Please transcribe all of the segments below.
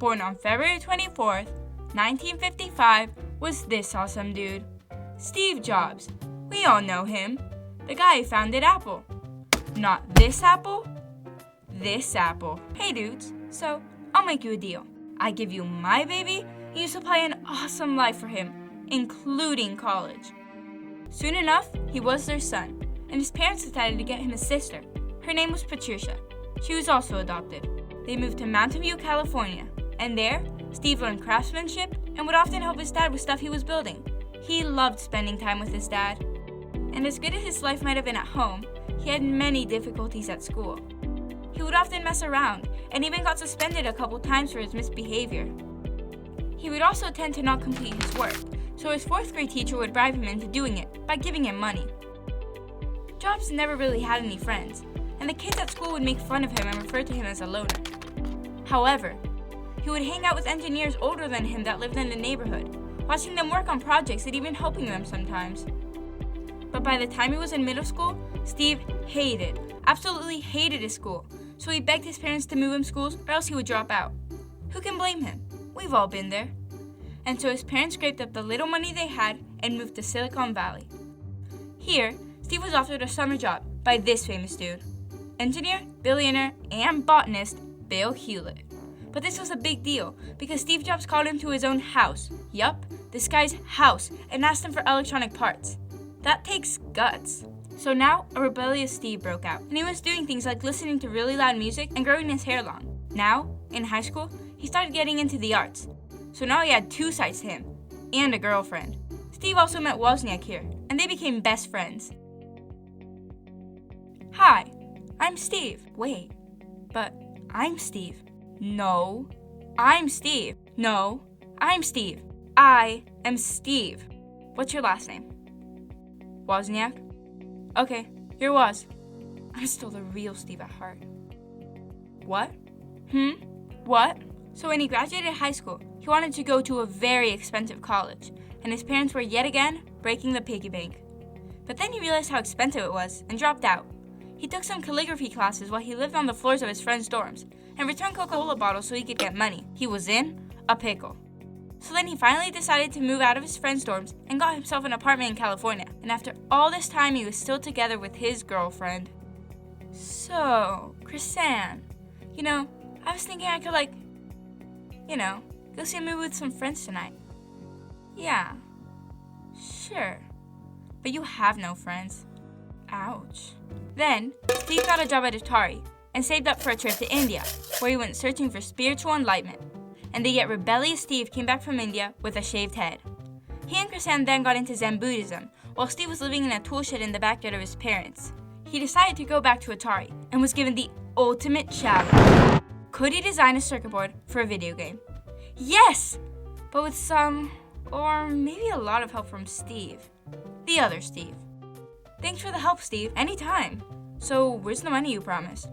born on February 24th, 1955, was this awesome dude. Steve Jobs. We all know him. The guy who founded Apple. Not this Apple, this Apple. Hey dudes, so I'll make you a deal. I give you my baby, and you supply an awesome life for him, including college. Soon enough, he was their son, and his parents decided to get him a sister. Her name was Patricia. She was also adopted. They moved to Mountain View, California, and there, Steve learned craftsmanship and would often help his dad with stuff he was building. He loved spending time with his dad. And as good as his life might have been at home, he had many difficulties at school. He would often mess around, and even got suspended a couple times for his misbehavior. He would also tend to not complete his work, so his 4th grade teacher would bribe him into doing it by giving him money. Jobs never really had any friends, and the kids at school would make fun of him and refer to him as a loner. However, he would hang out with engineers older than him that lived in the neighborhood, watching them work on projects and even helping them sometimes. But by the time he was in middle school, Steve absolutely hated his school, so he begged his parents to move him schools or else he would drop out. Who can blame him? We've all been there. And so his parents scraped up the little money they had and moved to Silicon Valley. Here, Steve was offered a summer job by this famous dude, engineer, billionaire, and botanist Bill Hewlett. But this was a big deal because Steve Jobs called him to his own house. Yup, this guy's house, and asked him for electronic parts. That takes guts. So now, a rebellious Steve broke out, and he was doing things like listening to really loud music and growing his hair long. Now, in high school, he started getting into the arts. So now he had 2 sides to him, and a girlfriend. Steve also met Wozniak here, and they became best friends. Hi, I'm Steve. Wait, but I'm Steve. No, I'm Steve. No, I'm Steve. I am Steve. What's your last name? Wozniak? Okay, you're Woz. I'm still the real Steve at heart. What? What? So when he graduated high school, he wanted to go to a very expensive college, and his parents were yet again breaking the piggy bank. But then he realized how expensive it was and dropped out. He took some calligraphy classes while he lived on the floors of his friends' dorms and returned Coca-Cola bottles so he could get money. He was in a pickle. So then he finally decided to move out of his friends' dorms and got himself an apartment in California. And after all this time, he was still together with his girlfriend. So, Chrisanne, I was thinking I could go see a movie with some friends tonight. Yeah, sure. But you have no friends. Ouch. Then, Steve got a job at Atari and saved up for a trip to India, where he went searching for spiritual enlightenment. And the yet rebellious Steve came back from India with a shaved head. He and Chrisanne then got into Zen Buddhism, while Steve was living in a tool shed in the backyard of his parents. He decided to go back to Atari, and was given the ultimate challenge. Could he design a circuit board for a video game? Yes! But with some, or maybe a lot of help from Steve. The other Steve. Thanks for the help, Steve. Anytime. So, where's the money you promised?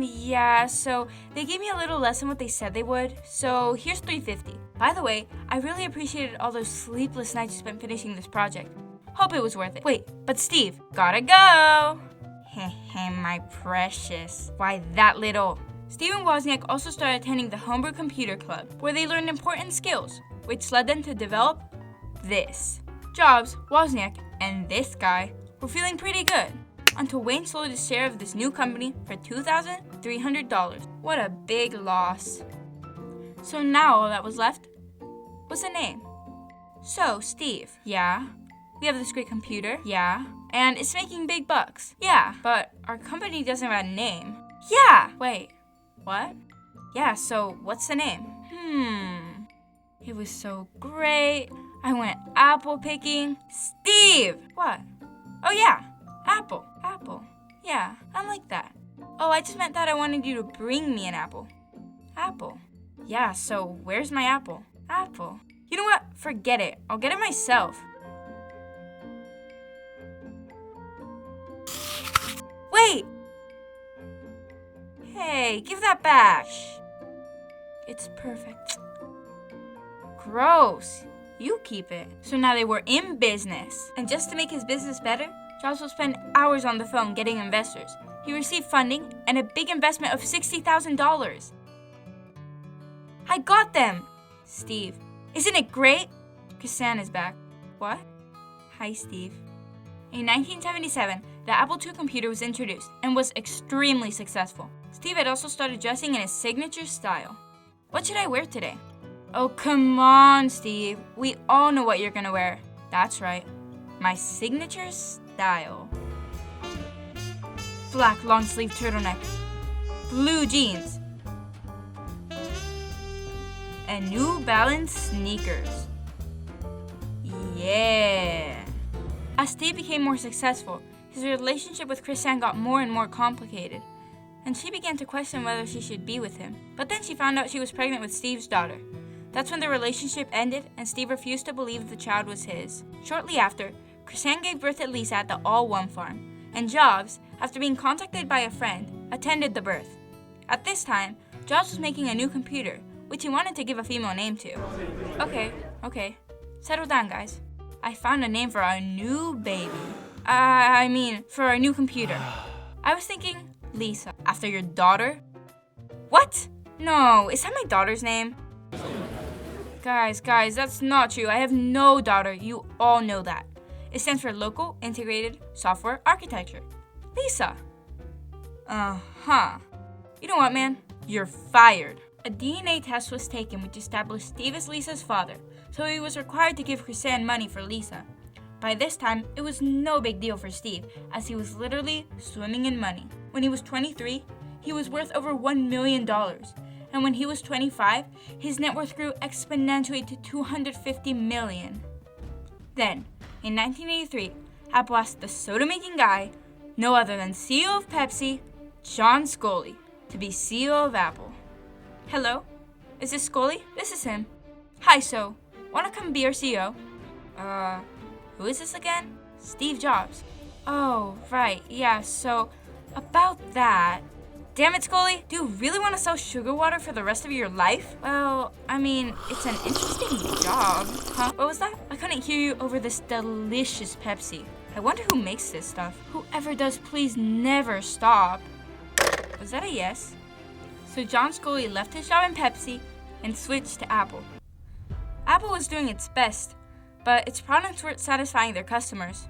Yeah, so they gave me a little less than what they said they would, so here's $350. By the way, I really appreciated all those sleepless nights you spent finishing this project. Hope it was worth it. Wait, but Steve, gotta go! Heh, my precious. Why that little? Steve and Wozniak also started attending the Homebrew Computer Club, where they learned important skills, which led them to develop this. Jobs, Wozniak, and this guy were feeling pretty good, until Wayne sold his share of this new company for $2,300. What a big loss. So now all that was left was a name. So, Steve, yeah, we have this great computer, yeah, and it's making big bucks, yeah, but our company doesn't have a name. Yeah! Wait, what? Yeah, so what's the name? It was so great. I went apple picking. Steve! What? Oh yeah, apple. Yeah, I'm like that. Oh, I just meant that I wanted you to bring me an apple. Apple. Yeah, so where's my apple? Apple. You know what? Forget it. I'll get it myself. Wait! Hey, give that back. It's perfect. Gross. You keep it. So now they were in business. And just to make his business better, Jobs would spend hours on the phone getting investors. He received funding and a big investment of $60,000. I got them! Steve, isn't it great? Chrisanne is back. What? Hi, Steve. In 1977, the Apple II computer was introduced and was extremely successful. Steve had also started dressing in his signature style. What should I wear today? Oh, come on, Steve. We all know what you're gonna wear. That's right, my signature style. Black long-sleeve turtleneck, blue jeans, and New Balance sneakers. Yeah. As Steve became more successful, his relationship with Chrisanne got more and more complicated, and she began to question whether she should be with him. But then she found out she was pregnant with Steve's daughter. That's when the relationship ended, and Steve refused to believe the child was his. Shortly after, Chrisanne gave birth to Lisa at the All One farm, and Jobs, after being contacted by a friend, attended the birth. At this time, Jobs was making a new computer, which he wanted to give a female name to. Okay. Settle down, guys. I found a name for our new baby. For our new computer. I was thinking Lisa, after your daughter. What? No, is that my daughter's name? Guys, that's not true. I have no daughter. You all know that. It stands for Local Integrated Software Architecture. Lisa. You know what, man? You're fired. A DNA test was taken which established Steve as Lisa's father, so he was required to give Chrisanne money for Lisa. By this time, it was no big deal for Steve, as he was literally swimming in money. When he was 23, he was worth over $1 million. And when he was 25, his net worth grew exponentially to $250 million. Then, in 1983, Apple asked the soda-making guy, no other than CEO of Pepsi, John Scully, to be CEO of Apple. Hello? Is this Scully? This is him. Hi, so, wanna come be our CEO? Who is this again? Steve Jobs. Oh, right, yeah, so, about that. Damn it, Scully, do you really want to sell sugar water for the rest of your life? Well, it's an interesting job. Huh? What was that? I couldn't hear you over this delicious Pepsi. I wonder who makes this stuff. Whoever does, please never stop. Was that a yes? So John Scully left his job in Pepsi and switched to Apple. Apple was doing its best, but its products weren't satisfying their customers.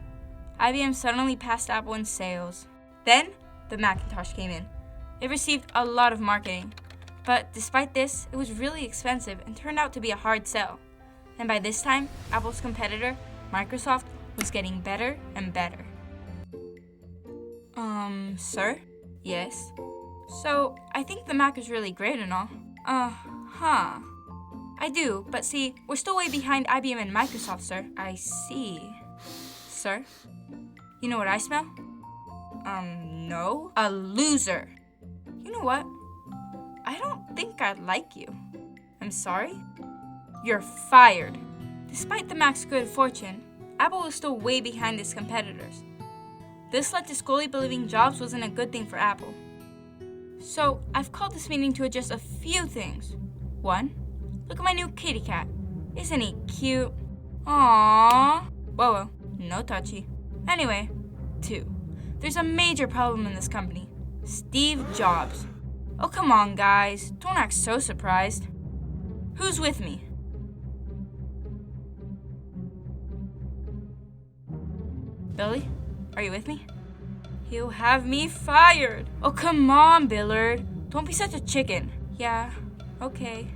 IBM suddenly passed Apple in sales. Then, the Macintosh came in. It received a lot of marketing, but despite this, it was really expensive and turned out to be a hard sell. And by this time, Apple's competitor, Microsoft, was getting better and better. Sir? Yes? So, I think the Mac is really great and all. I do, but see, we're still way behind IBM and Microsoft, sir. I see. Sir? You know what I smell? No? A loser. You know what? I don't think I like you. I'm sorry? You're fired. Despite the Mac's good fortune, Apple was still way behind its competitors. This led to Scully believing Jobs wasn't a good thing for Apple. So, I've called this meeting to adjust a few things. 1. Look at my new kitty cat. Isn't he cute? Aww. Whoa, no touchy. Anyway, 2. There's a major problem in this company. Steve Jobs. Oh, come on, guys. Don't act so surprised. Who's with me? Billy, are you with me? He'll have me fired. Oh, come on, Billard. Don't be such a chicken. Yeah, okay.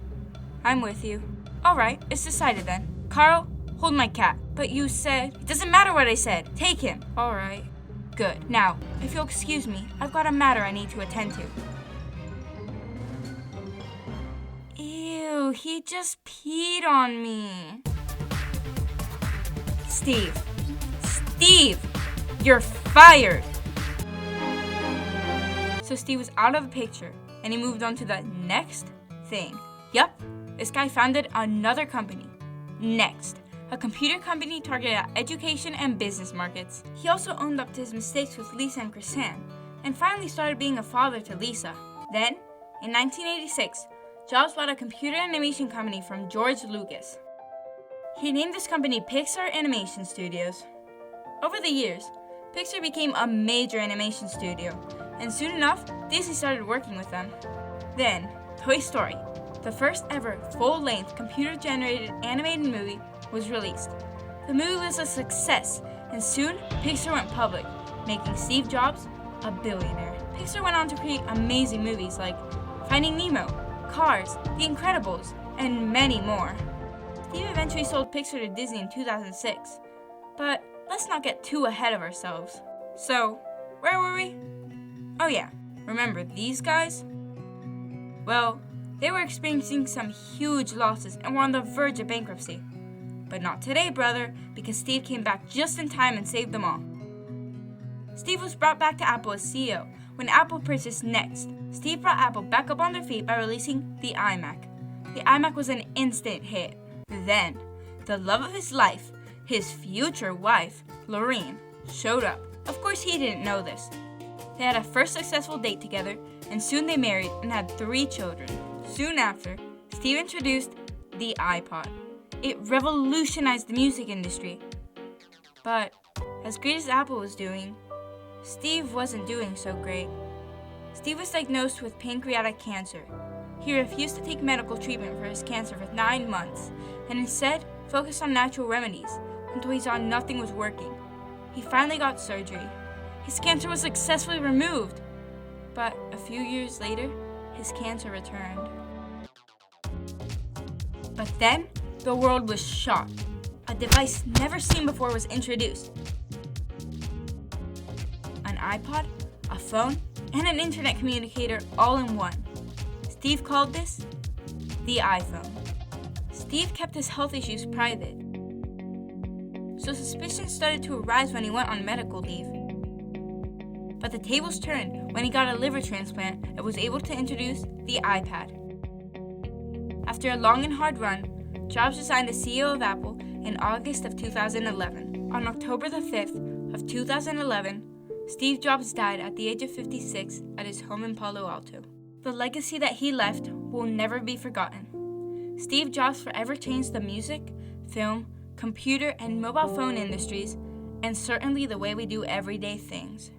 I'm with you. All right, it's decided then. Carl, hold my cat. But you said... It doesn't matter what I said. Take him. All right. Good. Now, if you'll excuse me, I've got a matter I need to attend to. Ew, he just peed on me. Steve, you're fired. So Steve was out of the picture, and he moved on to the next thing. Yup, this guy founded another company, Next, a computer company targeted at education and business markets. He also owned up to his mistakes with Lisa and Chrisanne, and finally started being a father to Lisa. Then, in 1986, Jobs bought a computer animation company from George Lucas. He named this company Pixar Animation Studios. Over the years, Pixar became a major animation studio, and soon enough, Disney started working with them. Then, Toy Story, the first ever full-length computer-generated animated movie was released. The movie was a success, and soon Pixar went public, making Steve Jobs a billionaire. Pixar went on to create amazing movies like Finding Nemo, Cars, The Incredibles, and many more. Steve eventually sold Pixar to Disney in 2006, but let's not get too ahead of ourselves. So, where were we? Oh yeah, remember these guys? Well, they were experiencing some huge losses and were on the verge of bankruptcy. But not today, brother, because Steve came back just in time and saved them all. Steve was brought back to Apple as CEO when Apple purchased Next. Steve brought Apple back up on their feet by releasing the iMac. The iMac was an instant hit. Then, the love of his life, his future wife, Lorene, showed up. Of course, he didn't know this. They had a first successful date together, and soon they married and had 3 children. Soon after, Steve introduced the iPod. It revolutionized the music industry. But as great as Apple was doing, Steve wasn't doing so great. Steve was diagnosed with pancreatic cancer. He refused to take medical treatment for his cancer for 9 months, and instead focused on natural remedies until he saw nothing was working. He finally got surgery. His cancer was successfully removed, but a few years later, his cancer returned. But then, the world was shocked. A device never seen before was introduced. An iPod, a phone, and an internet communicator all in one. Steve called this the iPhone. Steve kept his health issues private, so suspicion started to arise when he went on medical leave. But the tables turned when he got a liver transplant and was able to introduce the iPad. After a long and hard run, Jobs resigned as CEO of Apple in August of 2011. On October the 5th of 2011, Steve Jobs died at the age of 56 at his home in Palo Alto. The legacy that he left will never be forgotten. Steve Jobs forever changed the music, film, computer, and mobile phone industries, and certainly the way we do everyday things.